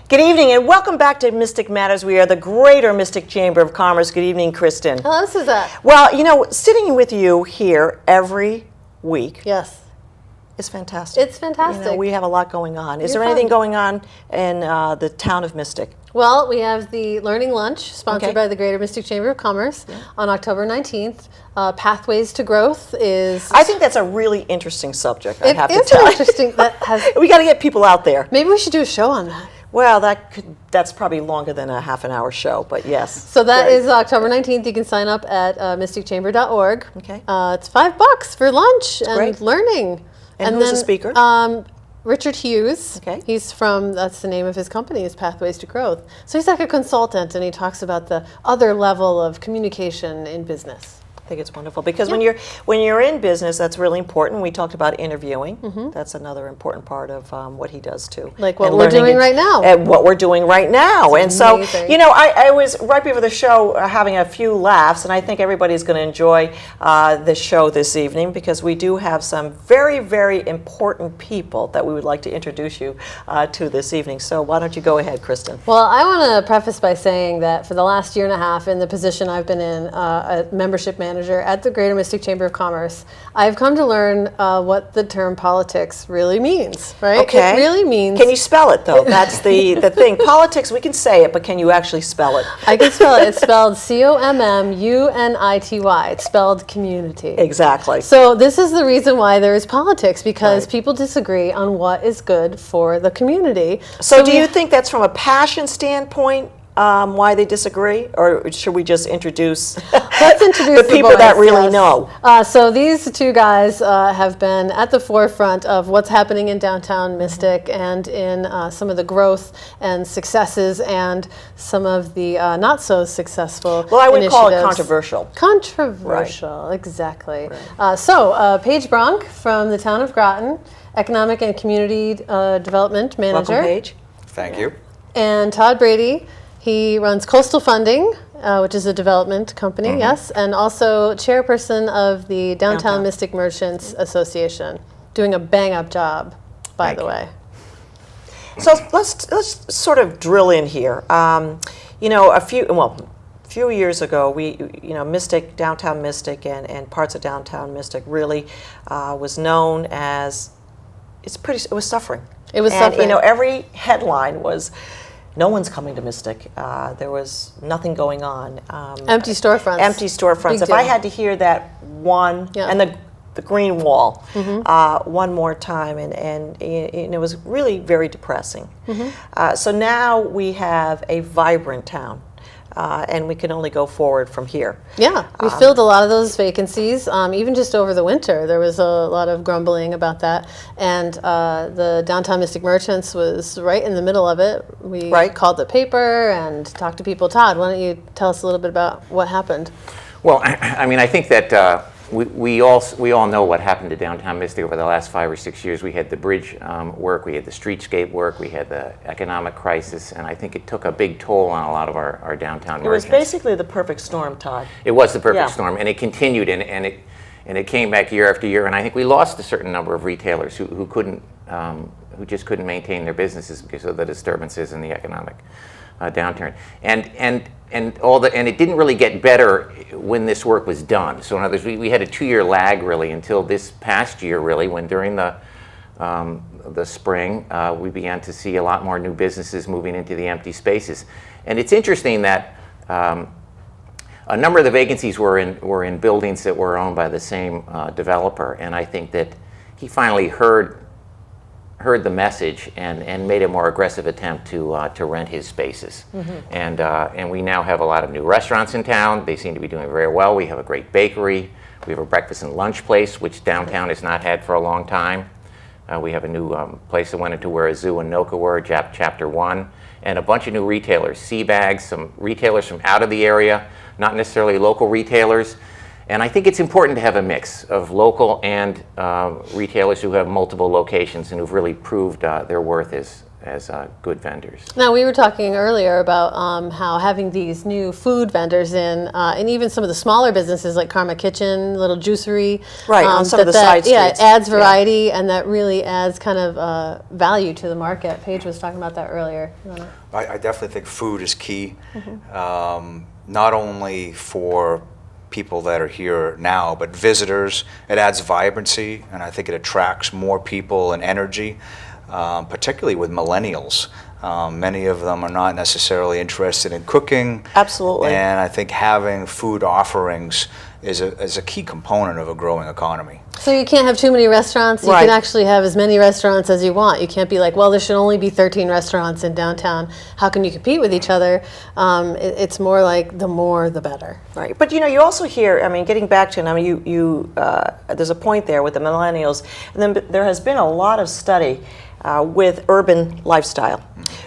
Good evening and welcome back to Mystic Matters. We are the Greater Mystic Chamber of Commerce. Good evening, Kristin. Hello, Susette. Well, you know, sitting with you here every week Yes. is fantastic. It's fantastic. You know, we have a lot going on. Is You're there anything fun. going on in the town of Mystic? Well, we have the Learning Lunch sponsored Okay. by the Greater Mystic Chamber of Commerce on October 19th. Pathways to Growth is... I think that's a really interesting subject, I have to It's tell you. interesting. That has, We got to get people out there. maybe we should do a show on that. Well, that's probably longer than a half an hour show, but yes. So that Great. is October 19th. You can sign up at mysticchamber.org. Okay. It's $5 for lunch and great. learning. And who's the speaker? Richard Hughes. Okay. He's that's the name of his company, is Pathways to Growth. So he's like a consultant, and he talks about the other level of communication in business. I think it's wonderful because when you're in business, that's really important. We talked about interviewing. That's another important part of what he does too. Like what And we're learning doing right now. And what we're doing right now. And so, amazing. you know, I was right before the show having a few laughs, and I think everybody's going to enjoy this show this evening because we do have some very, very important people that we would like to introduce you to this evening. So why don't you go ahead, Kristin? Well, I want to preface by saying that for the last year and a half in the position I've been in, a membership manager at the Greater Mystic Chamber of Commerce, I've come to learn what the term politics really means, right? Okay. It really means... Can you spell it, though? That's the thing. Politics, we can say it, but can you actually spell it? I can spell it. It's spelled COMMUNITY. It's spelled community. Exactly. So this is the reason why there is politics, because Right. people disagree on what is good for the community. So do you think that's from a passion standpoint, why they disagree? Or should we just introduce, Let's introduce the people boys, that really yes. know? So these two guys have been at the forefront of what's happening in downtown Mystic and in some of the growth and successes and some of the not so successful Well, I would call it initiatives. controversial. Controversial, exactly. So Paige Bronk from the town of Groton, Economic and Community Development Manager. Welcome, Paige. Thank you. And Todd Brady, he runs Coastal Funding, which is a development company, yes, and also chairperson of the Downtown Mystic Merchants Association, doing a bang-up job, by the way. So let's sort of drill in here. You know, a few years ago, Mystic, downtown Mystic, and parts of downtown Mystic really was known as it was suffering. It was and, suffering. You know, every headline was, "No one's coming to Mystic." There was nothing going on. Empty storefronts. Empty storefronts. Big If I deal. had to hear that one, Yeah. and the green wall one more time, and it was really very depressing. So now we have a vibrant town, and we can only go forward from here. Yeah, we filled a lot of those vacancies. Even just over the winter, there was a lot of grumbling about that. And the Downtown Mystic Merchants was right in the middle of it. We called the paper and talked to people. Todd, why don't you tell us a little bit about what happened? Well, I mean, I think that we all know what happened to downtown Mystic over the last 5 or 6 years. We had the bridge work, we had the streetscape work, we had the economic crisis, and I think it took a big toll on a lot of our downtown It was merchants. basically the perfect storm, Todd. It was the perfect Yeah. storm, and it continued, and it came back year after year. And I think we lost a certain number of retailers who just couldn't maintain their businesses because of the disturbances in the economic downturn. And it didn't really get better when this work was done. So in other words, we had a 2-year lag really until this past year really, when during the spring we began to see a lot more new businesses moving into the empty spaces. And it's interesting that a number of the vacancies were in buildings that were owned by the same developer, and I think that he finally heard the message and made a more aggressive attempt to rent his spaces. And we now have a lot of new restaurants in town. They seem to be doing very well. We have a great bakery. We have a breakfast and lunch place, which downtown has not had for a long time. We have a new place that went into where Azu and Noka were, Chapter 1, and a bunch of new retailers, Seabags, some retailers from out of the area, not necessarily local retailers. And I think it's important to have a mix of local and retailers who have multiple locations and who've really proved their worth good vendors. Now, we were talking earlier about how having these new food vendors in, and even some of the smaller businesses like Karma Kitchen, Little Juicery, right, on some of the side yeah, streets. adds variety, and that really adds kind of value to the market. Paige was talking about that earlier. I definitely think food is key, not only for people that are here now, but visitors. It adds vibrancy, and I think it attracts more people and energy, particularly with millennials. Many of them are not necessarily interested in cooking. Absolutely. And I think having food offerings is a key component of a growing economy. So you can't have too many restaurants. You can actually have as many restaurants as you want. You can't be like, well, there should only be 13 restaurants in downtown. How can you compete with each other? It's more like the more, the better. Right, but you also hear, getting back to, there's a point there with the millennials, and then there has been a lot of study with urban lifestyle,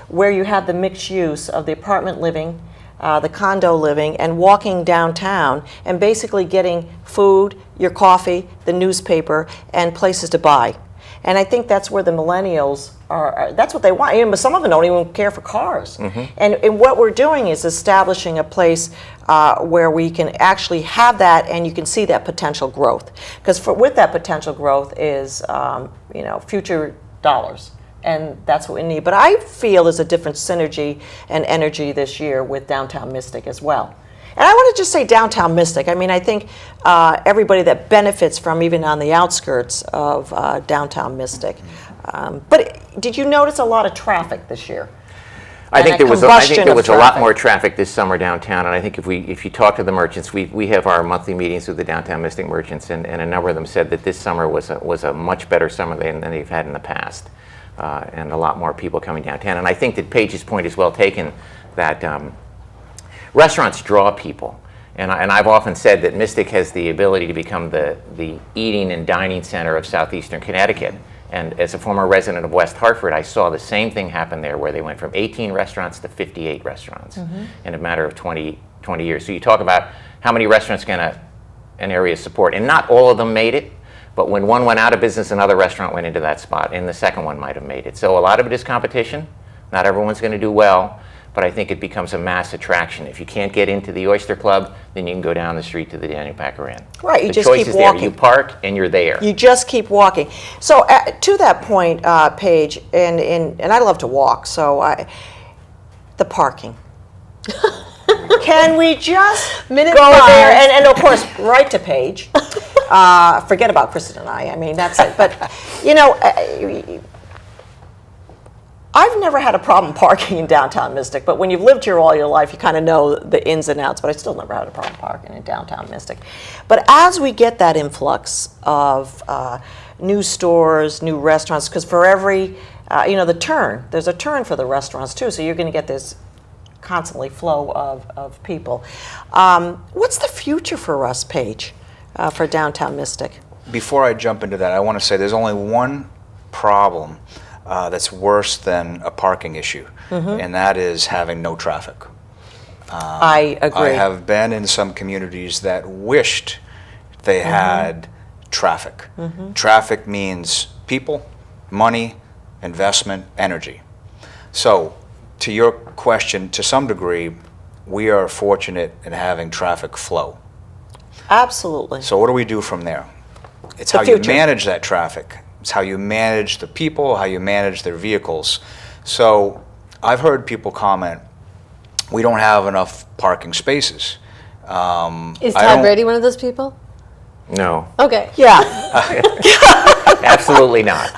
where you have the mixed use of the apartment living, the condo living, and walking downtown and basically getting food, your coffee, the newspaper, and places to buy. And I think that's where the millennials are, that's what they want. But some of them don't even care for cars. And what we're doing is establishing a place where we can actually have that, and you can see that potential growth. Because with that potential growth is, future dollars. And that's what we need. But I feel there's a different synergy and energy this year with Downtown Mystic as well. And I want to just say Downtown Mystic. I think everybody that benefits from, even on the outskirts of Downtown Mystic. But did you notice a lot of traffic this year? I think there was a lot more traffic this summer downtown, and I think if you talk to the merchants, we have our monthly meetings with the Downtown Mystic merchants, and a number of them said that this summer was a much better summer than they've had in the past. And a lot more people coming downtown. And I think that Paige's point is well taken, that restaurants draw people. And I've often said that Mystic has the ability to become the eating and dining center of southeastern Connecticut. And as a former resident of West Hartford, I saw the same thing happen there, where they went from 18 restaurants to 58 restaurants in a matter of 20 years. So you talk about how many restaurants can an area support, and not all of them made it. But when one went out of business, another restaurant went into that spot, and the second one might have made it. So a lot of it is competition. Not everyone's going to do well, but I think it becomes a mass attraction. If you can't get into the Oyster Club, then you can go down the street to the Daniel Packer Inn. Right, you the just choice keep is walking. There. You park and you're there. You just keep walking. So to that point, Paige, and I love to walk, so the parking. Can we just go there and of course right to Paige? Forget about Kristin and I. That's it. But I've never had a problem parking in downtown Mystic. But when you've lived here all your life, you kind of know the ins and outs. But I still never had a problem parking in downtown Mystic. But as we get that influx of new stores, new restaurants, because for every there's a turn for the restaurants too. So you're going to get this constantly flow of people. What's the future for us, Paige, for Downtown Mystic? Before I jump into that, I want to say there's only one problem that's worse than a parking issue, and that is having no traffic. I agree. I have been in some communities that wished they had traffic. Traffic means people, money, investment, energy. So, to your question, to some degree, we are fortunate in having traffic flow. Absolutely. So what do we do from there? It's how you manage that traffic. It's how you manage the people, how you manage their vehicles. So I've heard people comment, we don't have enough parking spaces. Is Todd Brady one of those people? No. Okay. Yeah. Absolutely not.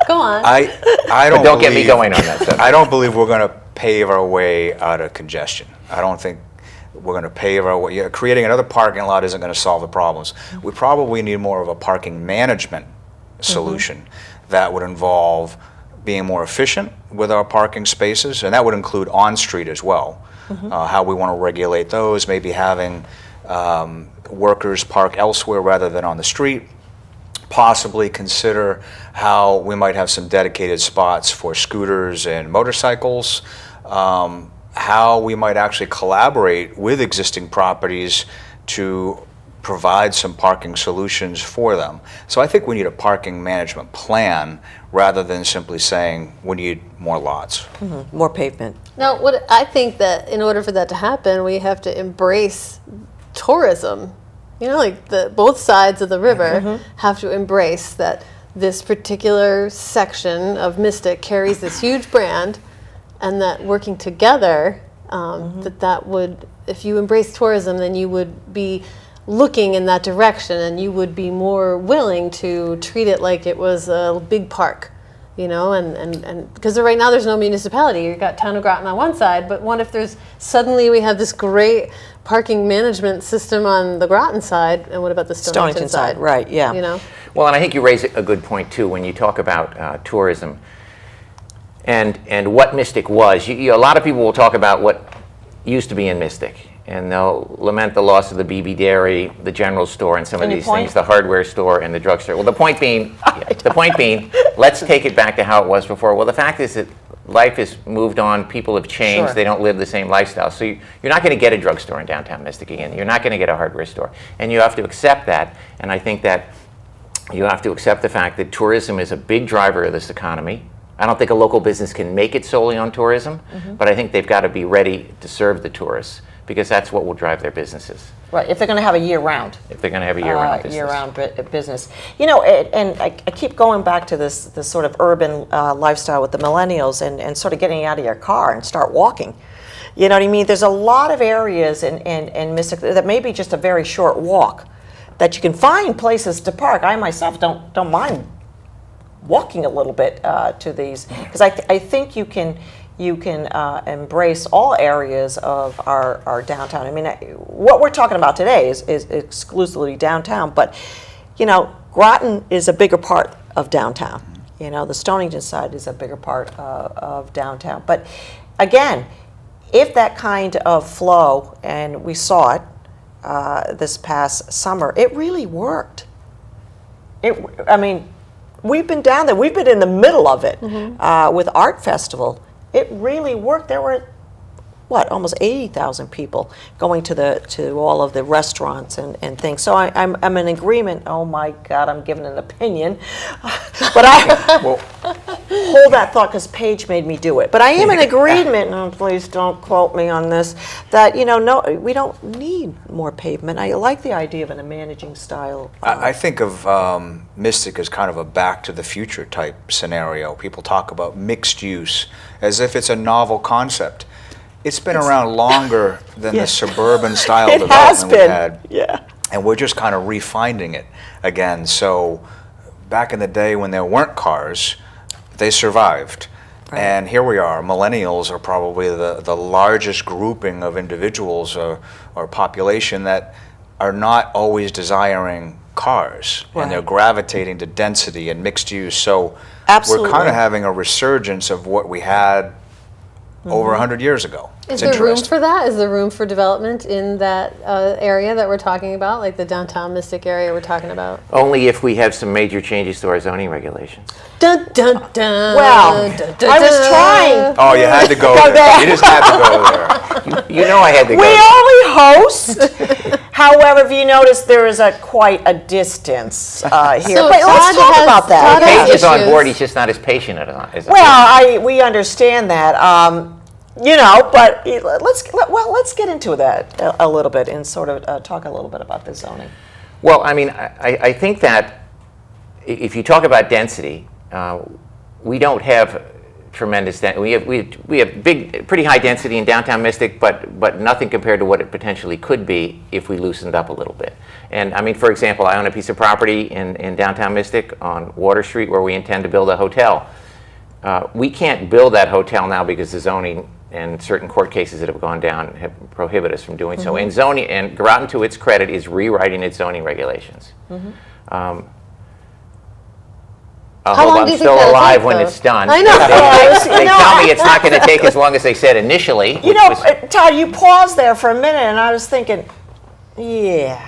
Go on. I don't get me going on that subject. I don't believe we're going to pave our way out of congestion. I don't think we're going to pave our way. Creating another parking lot isn't going to solve the problems. We probably need more of a parking management solution that would involve being more efficient with our parking spaces, and that would include on-street as well. How we want to regulate those, maybe having workers park elsewhere rather than on the street. Possibly consider how we might have some dedicated spots for scooters and motorcycles, how we might actually collaborate with existing properties to provide some parking solutions for them. So I think we need a parking management plan rather than simply saying we need more lots. More pavement. Now, what I think that in order for that to happen, we have to embrace tourism. You know, like both sides of the river have to embrace that this particular section of Mystic carries this huge brand, and that working together, that would, if you embrace tourism, then you would be looking in that direction, and you would be more willing to treat it like it was a big park, you know, and because right now there's no municipality. You've got Town of Groton on one side, but what if suddenly we have this great parking management system on the Groton side, and what about the Stonington side? Right, yeah. You know? Well, and I think you raise a good point too when you talk about tourism and what Mystic was. A lot of people will talk about what used to be in Mystic, and they'll lament the loss of the BB Dairy, the general store, and some of these things, the hardware store and the drugstore. Well, the point being, let's take it back to how it was before. Well, the fact is that life has moved on. People have changed. Sure. They don't live the same lifestyle. So you're not going to get a drugstore in downtown Mystic again. You're not going to get a hardware store, and you have to accept that. And I think that you have to accept the fact that tourism is a big driver of this economy. I don't think a local business can make it solely on tourism, but I think they've got to be ready to serve the tourists, because that's what will drive their businesses. Right, if they're going to have a year-round. If they're going to have a year-round business. Year-round business. You know, and I keep going back to this sort of urban lifestyle with the millennials and sort of getting out of your car and start walking. You know what I mean? There's a lot of areas in Mystic that may be just a very short walk that you can find places to park. I myself don't mind walking a little bit to these, because I think you can embrace all areas of our downtown. I mean, what we're talking about today is exclusively downtown, but you know, Groton is a bigger part of downtown. You know, the Stonington side is a bigger part of downtown. But again, if that kind of flow, and we saw it this past summer, it really worked. I mean, we've been down there. We've been in the middle of it with Art Festival. It really worked. There were, almost 80,000 people going to all of the restaurants and things. So I'm in agreement. Oh my God, I'm giving an opinion, but hold that thought, because Paige made me do it. But I am in agreement. No, please don't quote me on this. That no, we don't need more pavement. I like the idea of a managing style. I think of Mystic as kind of a Back to the Future type scenario. People talk about mixed use as if it's a novel concept. It's been around longer than the suburban style development we've had. Yeah. And we're just kind of refining it again. So back in the day when there weren't cars, they survived. Right. And here we are. Millennials are probably the largest grouping of individuals or population that are not always desiring cars. Right. And they're gravitating to density and mixed use. So we're kind of having a resurgence of what we had over 100 years ago. Is there room for that? Is there room for development in that area that we're talking about, like the downtown Mystic area we're talking about? Only if we have some major changes to our zoning regulations. Dun, dun, dun, well, dun, dun, I was trying. Oh, you had to go there. You just had to go there. You know I had to go. We only host. However, if you notice, there is quite a distance here. So but let's talk about that. Paige is on board. He's just not as patient as we understand that. But let's get into that a little bit and sort of talk a little bit about the zoning. Well, I mean, I think that if you talk about density, we don't have tremendous density. We have pretty high density in downtown Mystic, but nothing compared to what it potentially could be if we loosened up a little bit. And I mean, for example, I own a piece of property in downtown Mystic on Water Street where we intend to build a hotel. We can't build that hotel now because the zoning and certain court cases that have gone down have prohibited us from doing so. And zoning, and Groton, to its credit, is rewriting its zoning regulations. I hope I'm still alive when it's done. I know. They tell me it's not going to take as long as they said initially. Todd, you paused there for a minute, and I was thinking, yeah.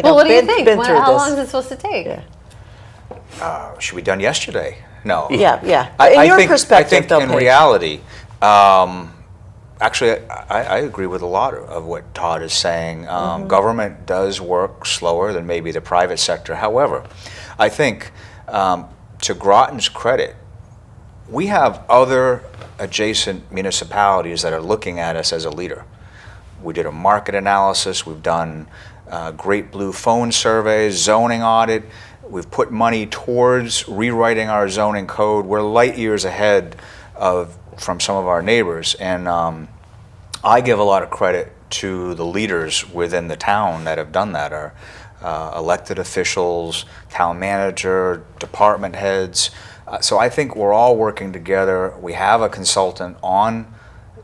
Well, what do you think? How long is it supposed to take? Yeah. Should be done yesterday. No. Yeah. I In your think, perspective, in reality, Actually, I agree with a lot of what Todd is saying. Government does work slower than maybe the private sector. However, I think to Groton's credit, we have other adjacent municipalities that are looking at us as a leader. We did a market analysis. We've done Great Blue phone surveys, zoning audit. We've put money towards rewriting our zoning code. We're light years ahead from some of our neighbors, and I give a lot of credit to the leaders within the town that have done that, our elected officials, town manager, department heads. So I think we're all working together. We have a consultant on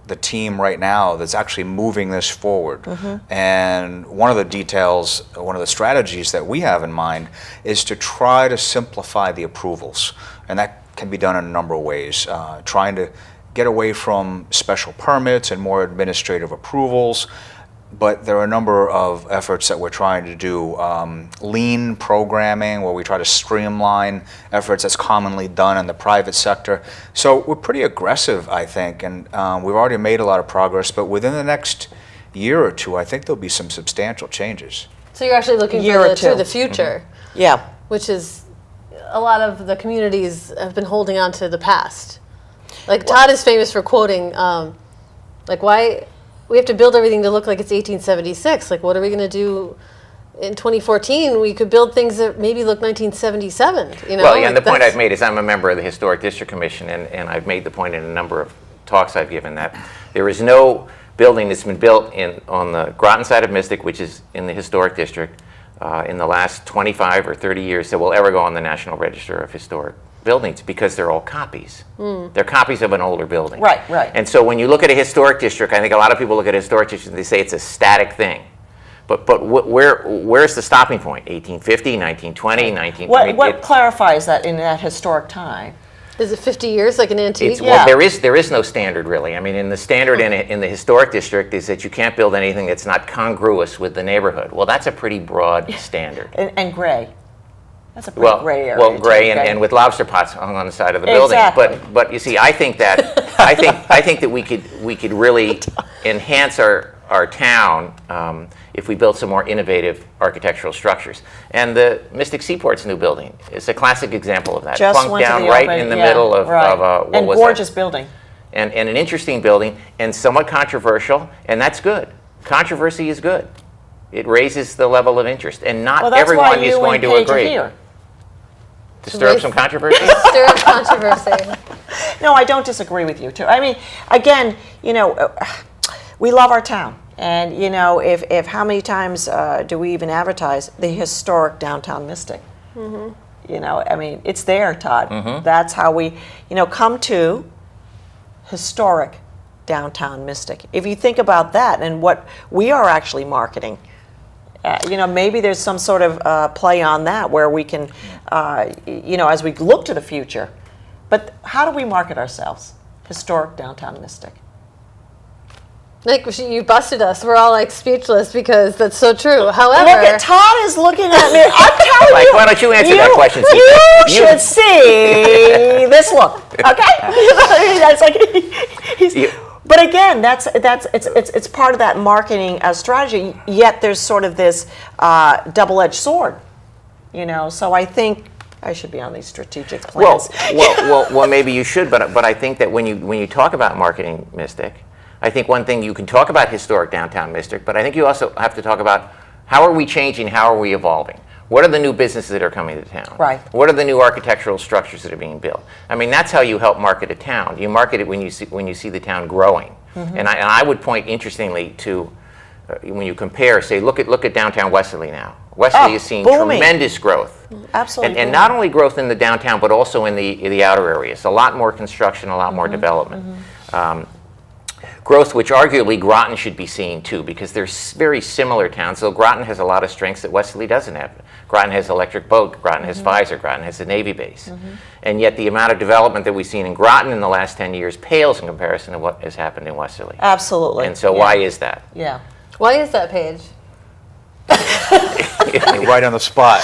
the team right now that's actually moving this forward. And one of the details, one of the strategies that we have in mind is to try to simplify the approvals. And that can be done in a number of ways, trying to get away from special permits and more administrative approvals. But there are a number of efforts that we're trying to do. Lean programming, where we try to streamline efforts that's commonly done in the private sector. So we're pretty aggressive, I think, and we've already made a lot of progress. But within the next year or two, I think there'll be some substantial changes. So you're actually looking to the future. Yeah. Which is, a lot of the communities have been holding on to the past. Like Todd is famous for quoting, why we have to build everything to look like it's 1876. Like, what are we going to do in 2014? We could build things that maybe look 1977. You know. Well, yeah, and the point I've made is I'm a member of the Historic District Commission, and I've made the point in a number of talks I've given that there is no building that's been built on the Groton side of Mystic, which is in the Historic District, in the last 25 or 30 years that will ever go on the National Register of Historic Buildings, because they're all copies. They're copies of an older building. Right. And so when you look at a historic district, I think a lot of people look at a historic district and they say it's a static thing. But where's the stopping point? 1850, 1920, What clarifies that in that historic time? Is it 50 years, like an antique? Well, there is no standard, really. I mean, in the standard in the historic district is that you can't build anything that's not congruous with the neighborhood. Well, that's a pretty broad standard. And gray. That's a pretty gray area. Well, gray and with lobster pots hung on the side of the building. Exactly. But you see, I think that we could really enhance our town if we built some more innovative architectural structures. And the Mystic Seaport's new building is a classic example of that. Just Plunked went to down the right open, in the middle of what and was gorgeous that? building. And an interesting building, and somewhat controversial, and that's good. Controversy is good. It raises the level of interest, and not everyone is going to agree. To stir up some controversy? Stir up controversy. No, I don't disagree with you, too. I mean, again, we love our town. And, if how many times do we even advertise the historic downtown Mystic? I mean, it's there, Todd. That's how we, come to historic downtown Mystic. If you think about that and what we are actually marketing, maybe there's some sort of play on that where we can, as we look to the future. But how do we market ourselves? Historic downtown Mystic. Like, you busted us. We're all like speechless because that's so true. However, look at Todd is looking at me. I'm telling you. Why don't you answer that question? You should see this look. Okay, that's like he's. But again, it's part of that marketing strategy. Yet there's sort of this double-edged sword, So I think I should be on these strategic plans. Well, maybe you should. But I think that when you talk about marketing Mystic, I think one thing you can talk about historic downtown Mystic, but I think you also have to talk about how are we changing, how are we evolving. What are the new businesses that are coming to town? Right. What are the new architectural structures that are being built? I mean, that's how you help market a town. You market it when you see the town growing. And I would point interestingly to when you compare, say, look at downtown Westerly now. Westerly is seeing tremendous growth. Absolutely. And not only growth in the downtown, but also in the outer areas. A lot more construction, a lot more development. Growth which arguably Groton should be seeing too, because they're very similar towns. So Groton has a lot of strengths that Westerly doesn't have. Groton has Electric Boat, Groton has Pfizer, Groton has the Navy base. And yet the amount of development that we've seen in Groton in the last 10 years pales in comparison to what has happened in Westerly. Absolutely. And so why is that? Yeah. Why is that, Paige? You're right on the spot.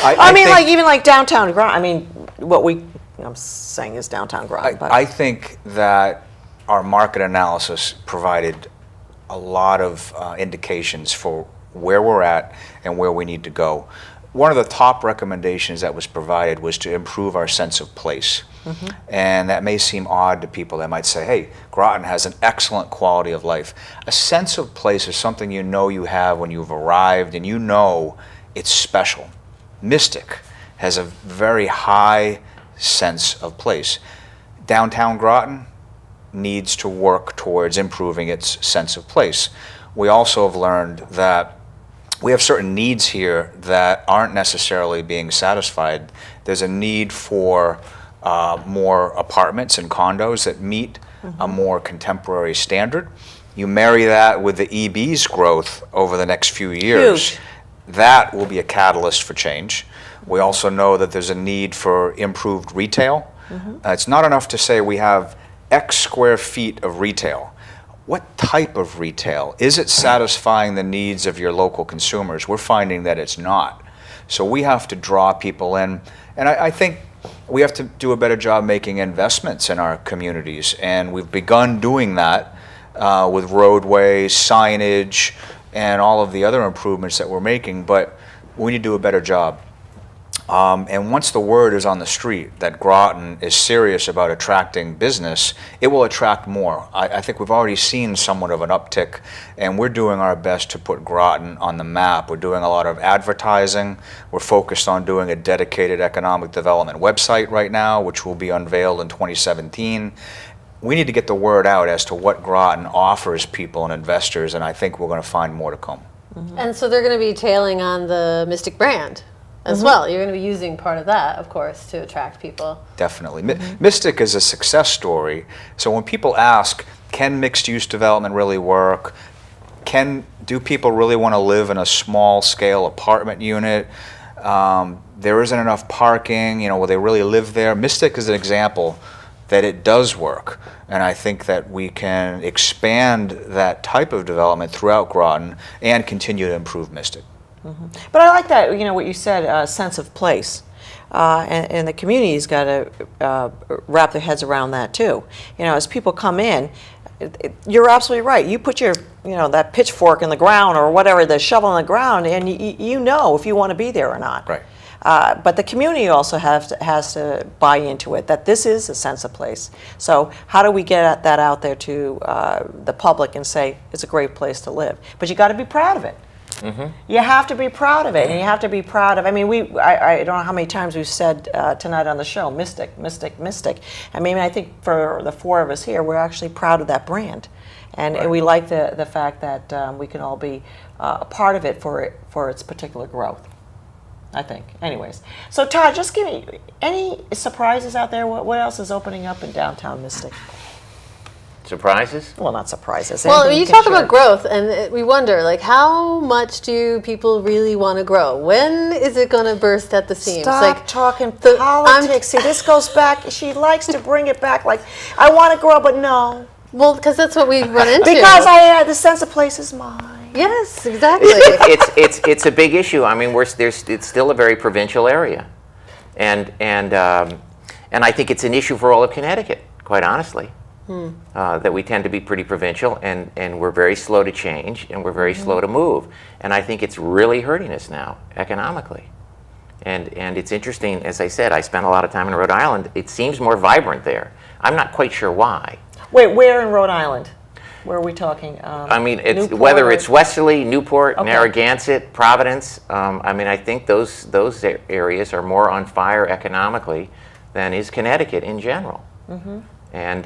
I mean, even like downtown Groton. I mean, what I'm saying is downtown Groton. I think that our market analysis provided a lot of indications for where we're at and where we need to go. One of the top recommendations that was provided was to improve our sense of place. And that may seem odd to people. They might say, hey, Groton has an excellent quality of life. A sense of place is something you know you have when you've arrived and you know it's special. Mystic has a very high sense of place. Downtown Groton needs to work towards improving its sense of place. We also have learned that we have certain needs here that aren't necessarily being satisfied. There's a need for more apartments and condos that meet a more contemporary standard. You marry that with the EB's growth over the next few years. Huge. That will be a catalyst for change. We also know that there's a need for improved retail. It's not enough to say we have X square feet of retail. What type of retail? Is it satisfying the needs of your local consumers? We're finding that it's not. So we have to draw people in. And I think we have to do a better job making investments in our communities. And we've begun doing that with roadways, signage, and all of the other improvements that we're making. But we need to do a better job. And once the word is on the street that Groton is serious about attracting business, it will attract more. I think we've already seen somewhat of an uptick, and we're doing our best to put Groton on the map. We're doing a lot of advertising. We're focused on doing a dedicated economic development website right now, which will be unveiled in 2017. We need to get the word out as to what Groton offers people and investors, and I think we're going to find more to come. And so they're going to be tailing on the Mystic brand as well. You're going to be using part of that, of course, to attract people. Definitely. Mystic is a success story. So when people ask, can mixed-use development really work? Do people really want to live in a small-scale apartment unit? There isn't enough parking. Will they really live there? Mystic is an example that it does work. And I think that we can expand that type of development throughout Groton and continue to improve Mystic. But I like that, what you said, sense of place. And the community's got to wrap their heads around that too. As people come in, you're absolutely right. You put your, that pitchfork in the ground or whatever, the shovel in the ground, and you know if you want to be there or not. Right. But the community also has to buy into it, that this is a sense of place. So how do we get that out there to the public and say it's a great place to live? But you got to be proud of it. You have to be proud of it, and you have to be proud of. I don't know how many times we've said tonight on the show, Mystic, Mystic, Mystic. I think for the four of us here, we're actually proud of that brand, and we like the fact that we can all be a part of it for its particular growth. I think. Anyways, so Todd, just give me any surprises out there. What else is opening up in downtown Mystic? Surprises? Well, not surprises. Well, Anything you can talk share. about growth, and we wonder, how much do people really want to grow? When is it going to burst at the seams? Stop talking politics. See, this goes back. She likes to bring it back. I want to grow, but no. Well, because that's what we run into. Because the sense of place is mine. Yes, exactly. It's a big issue. It's still a very provincial area, and I think it's an issue for all of Connecticut, quite honestly. That we tend to be pretty provincial, and we're very slow to change, and we're very slow to move. And I think it's really hurting us now economically. And it's interesting, as I said, I spent a lot of time in Rhode Island. It seems more vibrant there. I'm not quite sure why. Wait, where in Rhode Island? Where are we talking? It's whether it's Westerly, Newport, Narragansett, Providence. I think those areas are more on fire economically than is Connecticut in general. And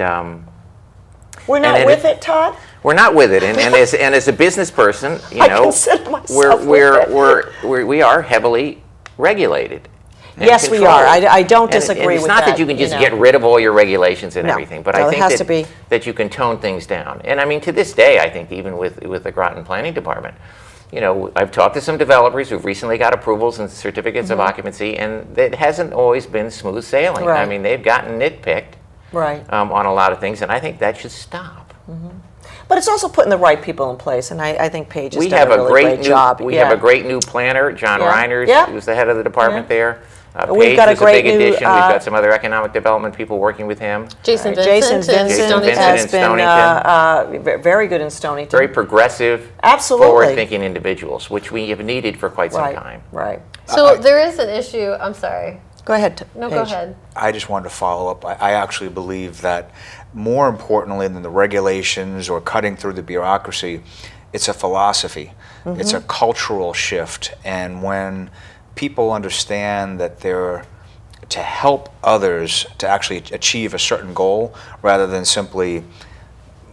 we're not with it, Todd. We're not with it, and as a business person, I consider myself we are heavily regulated. Yes, we are. I don't disagree with that. It's not that you can just get rid of all your regulations and everything, but I think that you can tone things down. And to this day, I think even with the Groton Planning Department, I've talked to some developers who've recently got approvals and certificates of occupancy, and it hasn't always been smooth sailing. Right. They've gotten nitpicked. Right. On a lot of things, and I think that should stop. But it's also putting the right people in place, and I think Paige has done a really great job. We have a great new planner, John Reiners, who's the head of the department there. We've got a was great big new, addition. We've got some other economic development people working with him. Jason Jason Vincent in Vincent Stonington. has in been very good in Stonington. Very progressive, Absolutely. forward-thinking individuals, which we have needed for quite some time. Right. So there is an issue. I'm sorry. Go ahead. No, go ahead. I just wanted to follow up. I actually believe that more importantly than the regulations or cutting through the bureaucracy, it's a philosophy. It's a cultural shift. And when people understand that they're to help others to actually achieve a certain goal rather than simply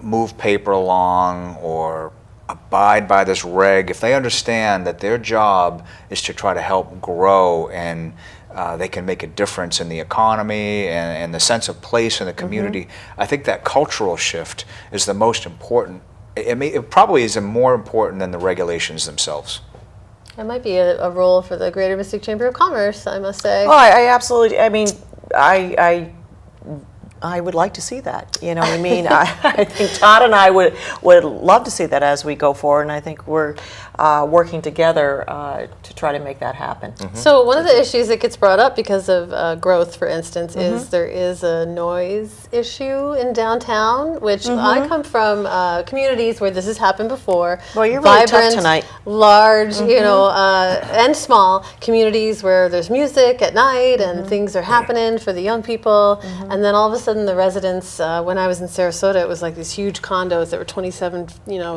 move paper along or abide by this reg, if they understand that their job is to try to help grow and they can make a difference in the economy and the sense of place in the community, I think that cultural shift is the most important. It probably is more important than the regulations themselves. It might be a role for the Greater Mystic Chamber of Commerce, I must say. Oh, I absolutely. I mean, I would like to see that. You know what I mean? I think Todd and I would love to see that as we go forward, and I think we're working together to try to make that happen. So one of the issues that gets brought up because of growth, for instance, is there is a noise issue in downtown, which I come from communities where this has happened before. Well, you're really tough Vibrant, tonight. large, you know, and small communities where there's music at night and things are happening for the young people, and then all of a sudden the residents, when I was in Sarasota, it was like these huge condos that were 27,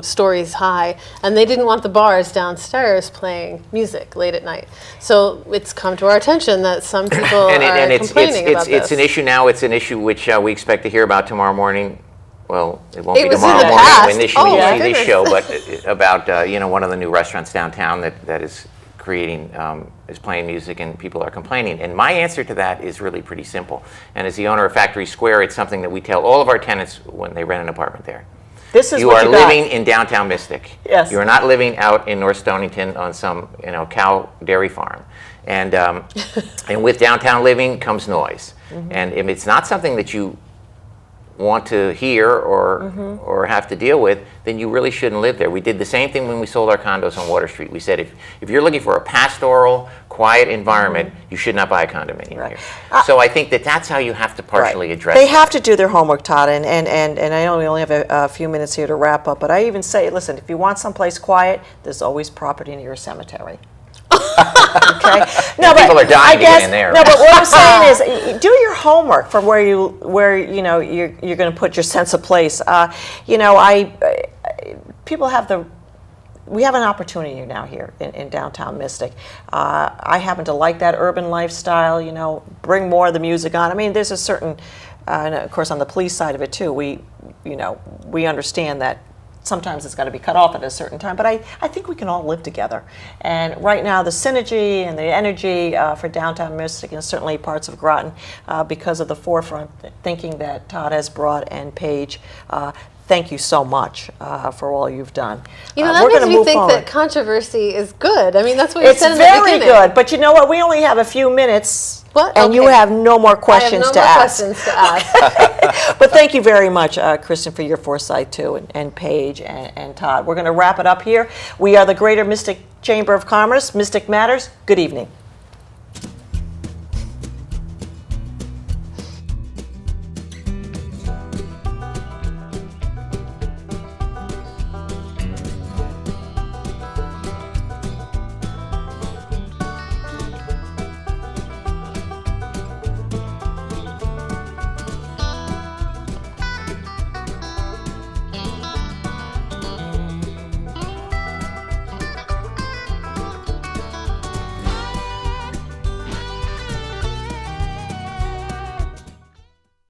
stories high, and they didn't want the bars downstairs playing music late at night. So it's come to our attention that some people are complaining about this. It's an issue now. It's an issue which we expect to hear about tomorrow morning. Well, it won't be was tomorrow in the morning past. when this Oh, you my see this goodness. show, but about one of the new restaurants downtown that is creating is playing music and people are complaining. And my answer to that is really pretty simple. And as the owner of Factory Square, it's something that we tell all of our tenants when they rent an apartment there. This is You what are you got. living in downtown Mystic. Yes. You are not living out in North Stonington on some cow dairy farm. And and with downtown living comes noise. And if it's not something that you want to hear or have to deal with, then you really shouldn't live there. We did the same thing when we sold our condos on Water Street. We said if you're looking for a pastoral, quiet environment, you should not buy a condominium here. So I think that's how you have to partially address They it. have to do their homework, Todd, and I know we only have a few minutes here to wrap up, but I even say, listen, if you want someplace quiet, there's always property near a cemetery. Okay. No, but People are dying I to guess, get in there. No, but what I'm saying is, do your homework from where you're going to put your sense of place. People have we have an opportunity now here in downtown Mystic. I happen to like that urban lifestyle. Bring more of the music on. I mean, there's a certain, and of course, on the police side of it too. We understand that. Sometimes it's got to be cut off at a certain time, but I think we can all live together. And right now, the synergy and the energy for downtown Mystic and certainly parts of Groton, because of the forefront thinking that Todd has brought and Paige, thank you so much for all you've done. That we're makes gonna me move think forward. that controversy is good. I mean, that's what you It's said in the very beginning. good, but you know what? We only have a few minutes, What? and you Okay. have no more questions I to have no more ask. questions to ask. But thank you very much, Kristin, for your foresight too, and Paige and Todd. We're going to wrap it up here. We are the Greater Mystic Chamber of Commerce. Mystic Matters. Good evening.